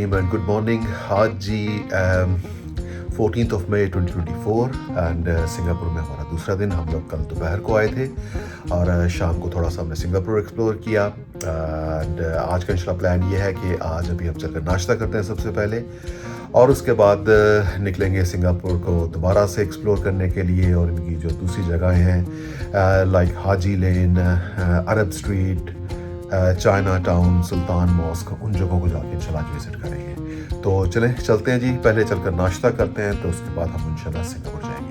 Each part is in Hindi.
Team and good morning. आज जी 14 मई 2024 एंड सिंगापुर में हमारा दूसरा दिन। हम लोग कल दोपहर को आए थे और शाम को थोड़ा सा हमने सिंगापुर एक्सप्लोर किया एंड आज का इंशाल्लाह प्लान ये है कि आज अभी हम चलकर नाश्ता करते हैं सबसे पहले और उसके बाद निकलेंगे सिंगापुर को दोबारा से एक्सप्लोर करने के लिए और इनकी जो दूसरी जगहें हैं लाइक हाजी लेन, अरब स्ट्रीट, चाइना टाउन, सुल्तान मॉस्क, उन जगहों को जाके इंशाल्लाह विज़िट करेंगे। तो चलें चलते हैं जी, पहले चलकर नाश्ता करते हैं तो उसके बाद हम इंशाल्लाह सिंगापुर जाएंगे।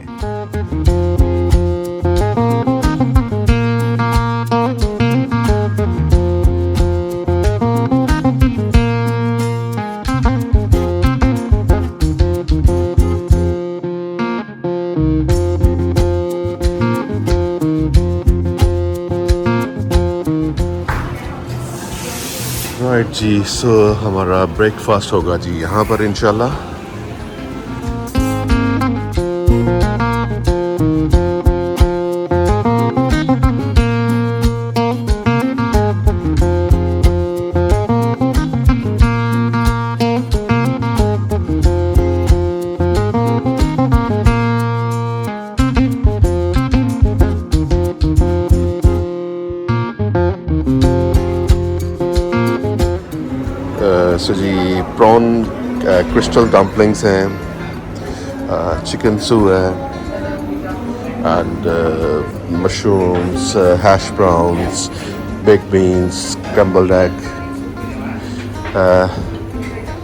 राइट जी, सो हमारा ब्रेकफास्ट होगा जी यहाँ पर इंशाल्लाह। सो जी प्रॉन क्रिस्टल डम्पलिंग्स हैं, चिकन सू है and mushrooms, hash browns, baked beans, crumbled egg,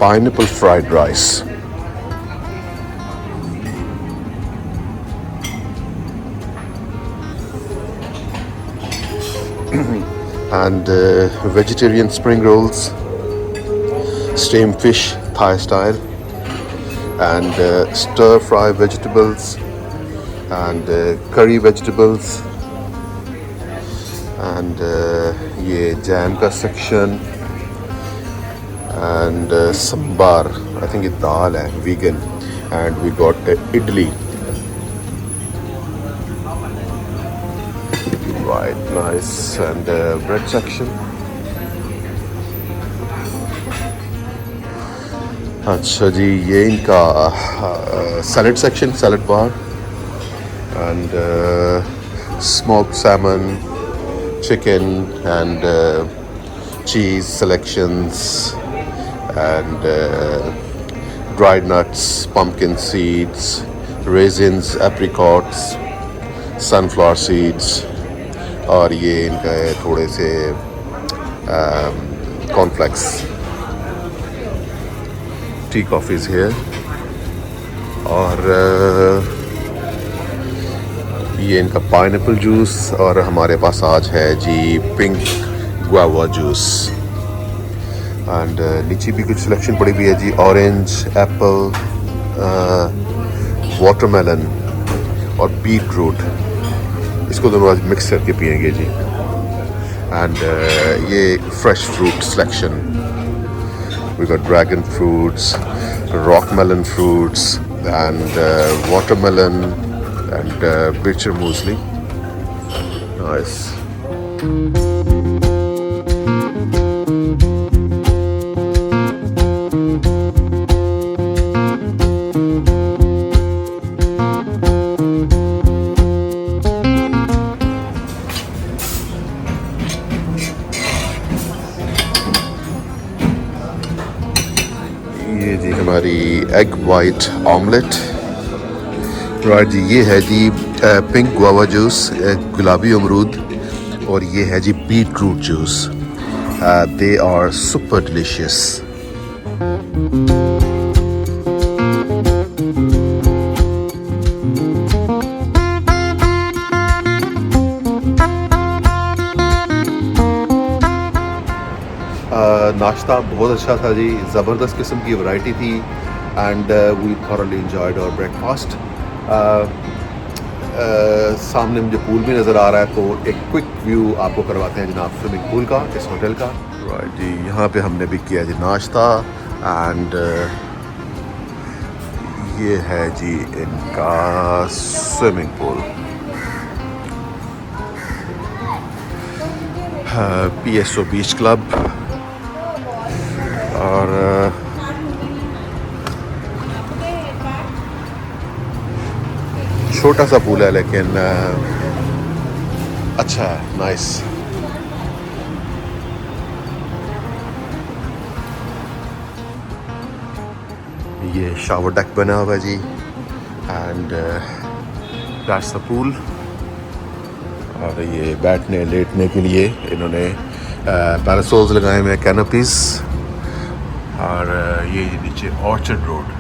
pineapple fried rice and vegetarian spring rolls, steamed fish Thai style, and stir fry vegetables and curry vegetables, and ये jam का section and sambar, I think ये दाल है vegan, and we got idli, right, nice, and bread section. अच्छा जी, ये इनका salad section, salad bar and smoked Simon, chicken and cheese selections and dried nuts, pumpkin seeds, resins, apricots, sunflower seeds, और ये इनका है थोड़े से कॉर्नफ्लेक्स। टी कॉफ़ीज़ है और ये इनका पाइनएप्पल जूस, और हमारे पास आज है जी पिंक गुआवा जूस, एंड नीचे भी कुछ सिलेक्शन पड़ी हुई है जी, ऑरेंज, एप्पल, वाटरमेलन और बीट रूट। इसको दोनों आज मिक्स करके पियेंगे जी, एंड ये fresh fruit selection, we got dragon fruits, rock melon fruits, and watermelon and bitter muesli. Nice. ये जी हमारी एग वाइट ऑमलेट, राइट जी, ये है जी पिंक गुआवा जूस, गुलाबी अमरूद, और ये है जी beet root juice. They are super delicious. नाश्ता बहुत अच्छा था जी, ज़बरदस्त किस्म की वैरायटी थी and we thoroughly enjoyed our breakfast. सामने मुझे पूल भी नज़र आ रहा है, तो एक क्विक व्यू आपको करवाते हैं जनाब स्विमिंग पूल का, इस होटल का। राइट जी, यहाँ पे हमने भी किया जी नाश्ता एंड ये है जी इनका स्विमिंग पूल। PSO बीच क्लब और छोटा सा पूल है लेकिन अच्छा है, नाइस। ये शावर डेक बना हुआ है जी, एंड दैट्स द पूल। और ये बैठने लेटने के लिए इन्होंने पैरासोल्स लगाए हुए हैं, कैनोपीज। और ये नीचे ऑर्चर्ड रोड।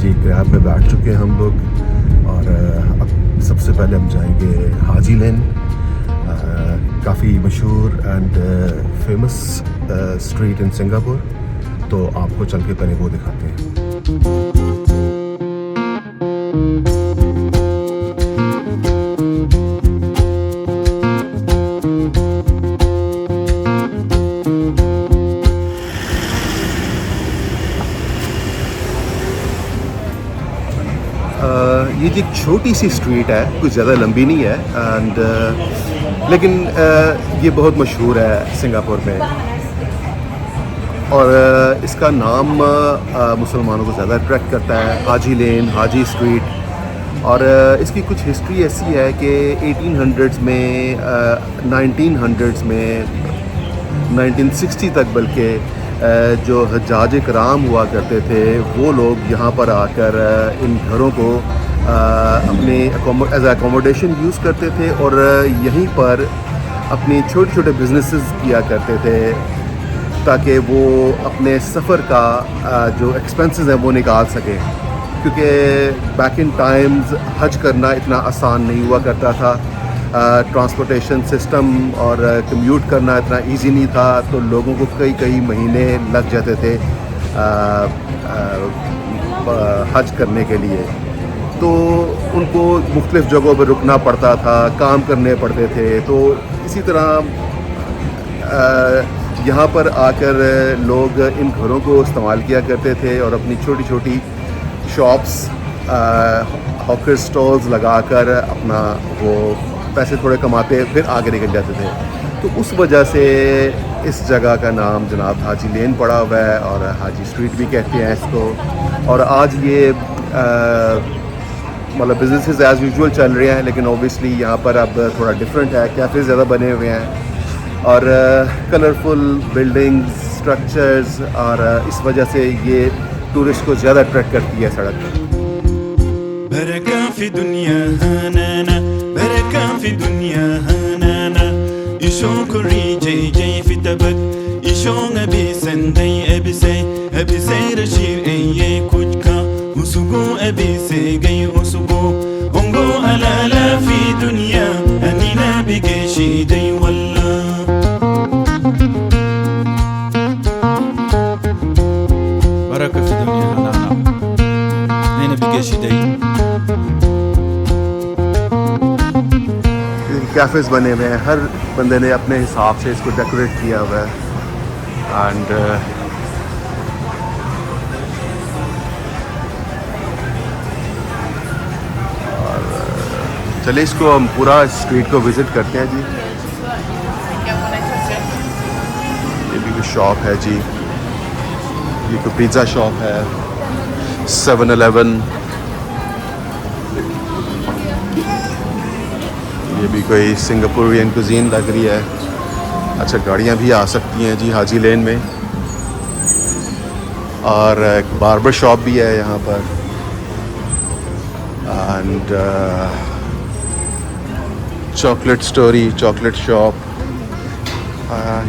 जी ग्रैब में बैठ चुके हैं हम लोग, और अब सबसे पहले हम जाएंगे हाजी लेन। काफ़ी मशहूर and famous street in Singapore, तो आपको चल के पहले वो दिखाते हैं। ये जी एक छोटी सी स्ट्रीट है, कुछ ज़्यादा लंबी नहीं है, एंड लेकिन ये बहुत मशहूर है सिंगापुर में। और इसका नाम मुसलमानों को ज़्यादा अट्रैक्ट करता है, हाजी लेन, हाजी स्ट्रीट। और इसकी कुछ हिस्ट्री ऐसी है कि 1800s में, 1900s में, 1960 तक बल्कि जो हज्जाज कराम हुआ करते थे वो लोग यहाँ पर आकर इन घरों को अपने एज एकोमोडेशन यूज़ करते थे, और यहीं पर अपने छोटे छोटे बिजनेसेस किया करते थे ताकि वो अपने सफ़र का जो एक्सपेंसेस हैं वो निकाल सकें। क्योंकि बैक इन टाइम्स हज करना इतना आसान नहीं हुआ करता था, ट्रांसपोर्टेशन सिस्टम और कम्यूट करना इतना इजी नहीं था, तो लोगों को कई कई महीने लग जाते थे हज करने के लिए। तो उनको मुख्तलिफ़ जगहों पर रुकना पड़ता था, काम करने पड़ते थे। तो इसी तरह यहाँ पर आकर लोग इन घरों को इस्तेमाल किया करते थे और अपनी छोटी छोटी शॉप्स, हॉकर स्टॉल्स लगाकर अपना वो पैसे थोड़े कमाते फिर आगे निकल जाते थे। तो उस वजह से इस जगह का नाम जनाब हाजी लेन पड़ा हुआ है, और हाजी स्ट्रीट भी कहते हैं इसको। और आज ये मतलब बिजनेसेस एज़ यूजुअल चल रहे हैं, लेकिन ओबियसली यहाँ पर अब थोड़ा डिफरेंट है, कैफ़े ज़्यादा बने हुए हैं और कलरफुल बिल्डिंग्स, स्ट्रक्चर्स, और इस वजह से ये टूरिस्ट को ज़्यादा अट्रैक्ट करती है सड़क पर। बरका फी दुनिया हानाना, बरका फी दुनिया हानाना, ishon kuri jay fi tabak, ishon abi sandai abi say rashir eye kujka, usugo abi say gay usugo, ongo alala fi dunya, anina bige shi day walla. Baraka fi dunya hanana, nina bige shi day. Cafes बने हुए हैं, हर बंदे ने अपने हिसाब से इसको डेकोरेट किया हुआ है। एंड चलिए इसको हम पूरा स्ट्रीट को विज़िट करते हैं जी। ये भी कोई शॉप है जी, ये कोई पिज़्ज़ा शॉप है, 7-Eleven, ये भी कोई सिंगापुरियन कुजीन लग रही है। अच्छा, गाड़ियाँ भी आ सकती हैं जी हाजी लेन में। और एक बार्बर शॉप भी है यहाँ पर, and chocolate story, chocolate shop.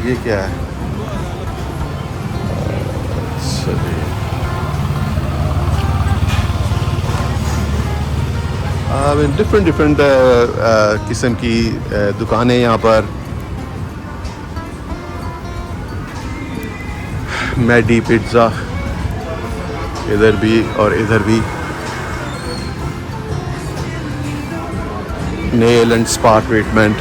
ये क्या है? डिफरेंट किस्म की दुकानें यहाँ पर। मैडी पिज़्ज़ा, इधर भी और इधर भी। Nail and spa treatment.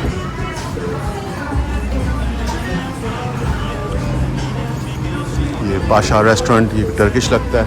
ये पाशा रेस्टोरेंट, ये टर्किश लगता है।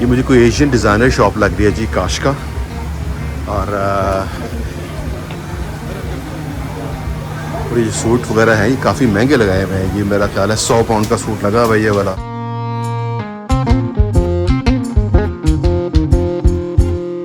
ये मुझे कोई एशियन डिज़ाइनर शॉप लग रही है जी, काश का। और ये सूट वगैरह हैं, ये काफ़ी महंगे लगाए हुए हैं। ये मेरा ख्याल है 100 पाउंड का सूट लगा हुआ है ये वाला।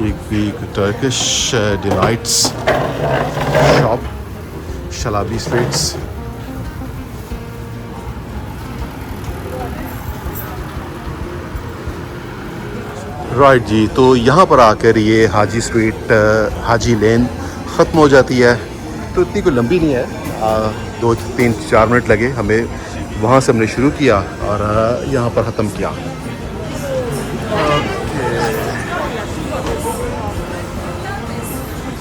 ये भी Turkish delights shop, Shalabi streets. Right जी, तो यहाँ पर आकर ये हाजी स्ट्रीट, हाजी लेन ख़त्म हो जाती है। तो इतनी कोई लंबी नहीं है, 2-3-4 मिनट लगे हमें। वहाँ से हमने शुरू किया और यहाँ पर ख़त्म किया।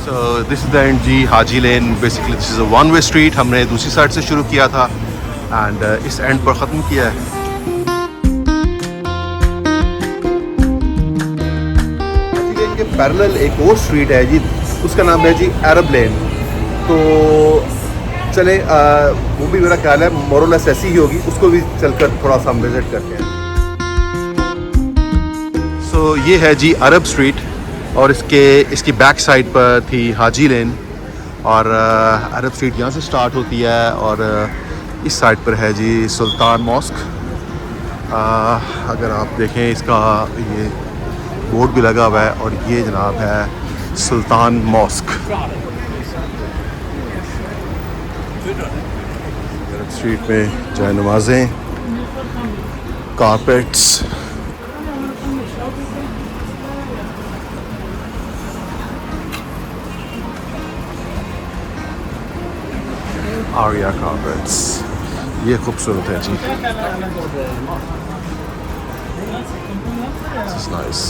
So this is the end जी, Haji Lane. Basically this is a one way street. हमने दूसरी साइड से शुरू किया था एंड इस एंड पर ख़त्म किया है। हाजी लेन के पैरेलल एक और स्ट्रीट है जी, उसका नाम है जी अरब लेन। तो चले वो भी मेरा ख्याल है मोरलेस ऐसी ही होगी, उसको भी चलकर थोड़ा सा हम विज़िट करते हैं। सो ये है जी अरब स्ट्रीट और इसकी बैक साइड पर थी हाजी लेन। और अरब स्ट्रीट यहाँ से स्टार्ट होती है और इस साइड पर है जी सुल्तान मॉस्क। अगर आप देखें इसका ये बोर्ड भी लगा हुआ है और ये जनाब है सुल्तान मॉस्क। अरब स्ट्रीट में जाए नमाज़ें, कारपेट्स, आर्या कारपेट्स। ये खूबसूरत है जी, दिस इज नाइस।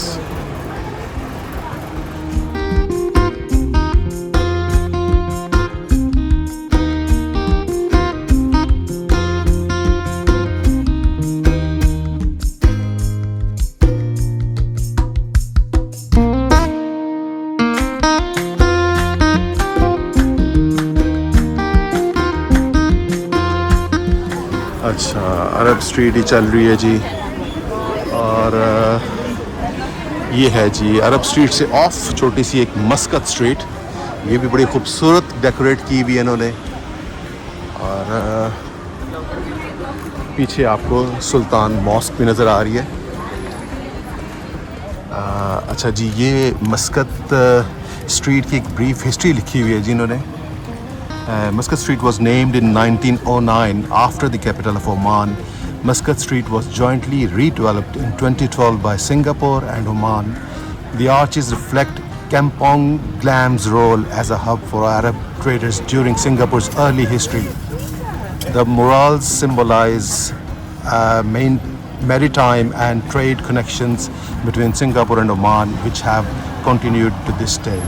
अच्छा, अरब स्ट्रीट ही चल रही है जी। और ये है जी अरब स्ट्रीट से ऑफ छोटी सी एक मस्कत स्ट्रीट। ये भी बड़ी खूबसूरत डेकोरेट की हुई है इन्होंने। और पीछे आपको सुल्तान मॉस्क भी नज़र आ रही है। अच्छा जी, ये मस्कत स्ट्रीट की एक ब्रीफ हिस्ट्री लिखी हुई है जी इन्होंने। Muscat Street was named in 1909 after the capital of Oman. Muscat Street was jointly redeveloped in 2012 by Singapore and Oman. The arches reflect Kampong Glam's role as a hub for Arab traders during Singapore's early history. The murals symbolize main maritime and trade connections between Singapore and Oman, which have continued to this day.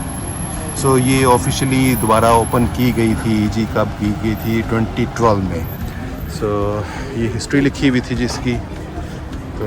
सो ये ऑफिशियली दोबारा ओपन की गई थी जी, कब की गई थी? 2012 में। सो ये हिस्ट्री लिखी हुई थी जिसकी। तो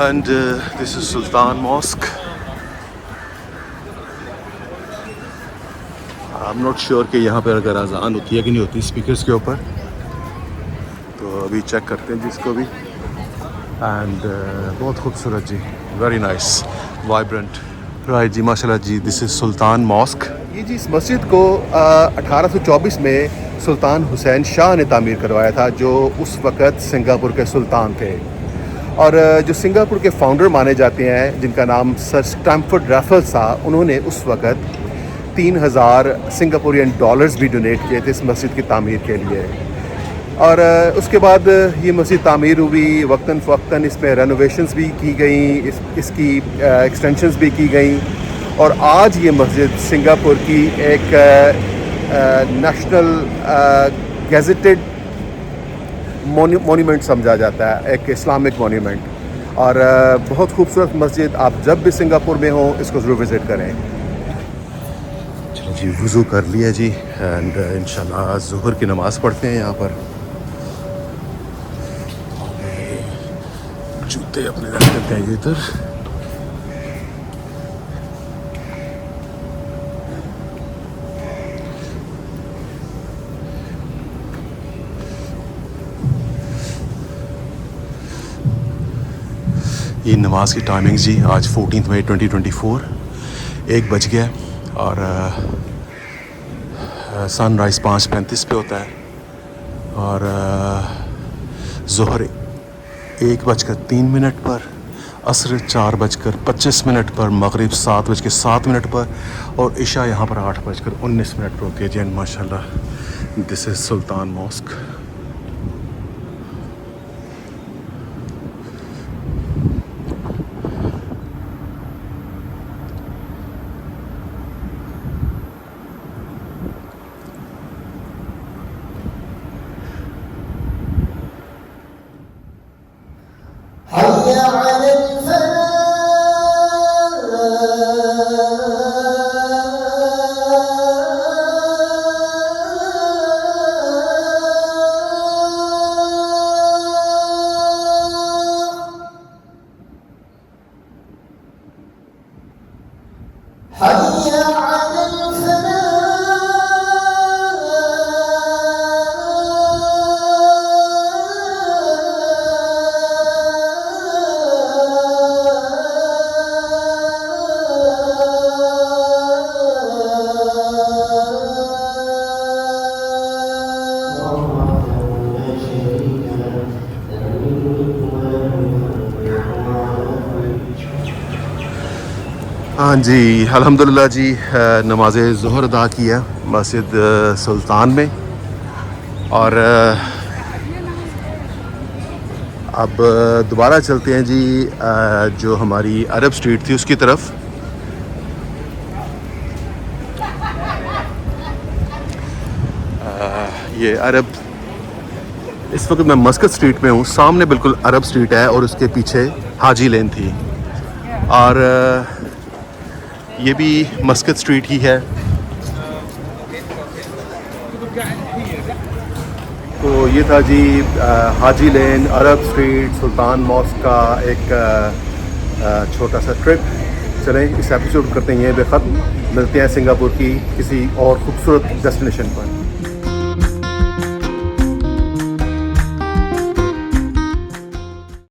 and this is Sultan Mosque. I'm not sure कि यहाँ पर अगर अजान होती है कि नहीं होती स्पीकर्स के ऊपर, तो अभी चेक करते हैं जिसको भी. एंड बहुत खूबसूरत जी, वेरी नाइस, वाइब्रेंट. राइट जी, माशाल्लाह जी. This is Sultan mosque. ये जी, इस मस्जिद को 1824 में सुल्तान हुसैन शाह ने तामीर करवाया था, जो उस वक़्त सिंगापुर के सुल्तान थे. और जो सिंगापुर के फाउंडर माने जाते हैं, जिनका नाम सर स्टैमफोर्ड रैफल्स था, उन्होंने उस वक़्त 3000 सिंगापुरियन डॉलर्स भी डोनेट किए थे इस मस्जिद की तामीर के लिए. और उसके बाद ये मस्जिद तामीर हुई, वक्तन फ़वक्तन इसमें रेनोवेशंस भी की गई, इसकी एक्सटेंशंस भी की गई. और आज ये मस्जिद सिंगापुर की एक नेशनल गेजेटेड मोन्यूमेंट समझा जाता है, एक इस्लामिक मोन्यूमेंट. और बहुत खूबसूरत मस्जिद. आप जब भी सिंगापुर में हो इसको ज़रूर विज़िट करें. चलो जी, वज़ू कर लिया जी, एंड इंशाल्लाह ज़ुहर की नमाज़ पढ़ते हैं यहाँ पर. जूते अपने रख देते हैं इधर. ये नमाज की टाइमिंग जी, आज 14 मई 2024, 1 बज गया. और सनराइज़ 5:35 पे होता है. और ज़ोहर 1:03 पर, असर 4:25 पर, मगरिब 7:07 पर, और इशा यहाँ पर 8:19 पर होती है जी. माशाल्लाह, दिस इज़ सुल्तान मॉस्क. हाँ जी, अल्हम्दुलिल्लाह जी, नमाज ज़ोहर अदा की है मस्जिद सुल्तान में. और अब दोबारा चलते हैं जी जो हमारी अरब स्ट्रीट थी उसकी तरफ. ये अरब, इस वक्त मैं मस्कत स्ट्रीट में हूँ. सामने बिल्कुल अरब स्ट्रीट है और उसके पीछे हाजी लेन थी. और ये भी मस्कत स्ट्रीट ही है. तो ये था जी हाजी लेन, अरब स्ट्रीट, सुल्तान मॉस्क का एक छोटा सा ट्रिप. चलें, इस एपिसोड करते हैं ये बेखत्म. मिलते हैं सिंगापुर की किसी और ख़ूबसूरत डेस्टिनेशन पर.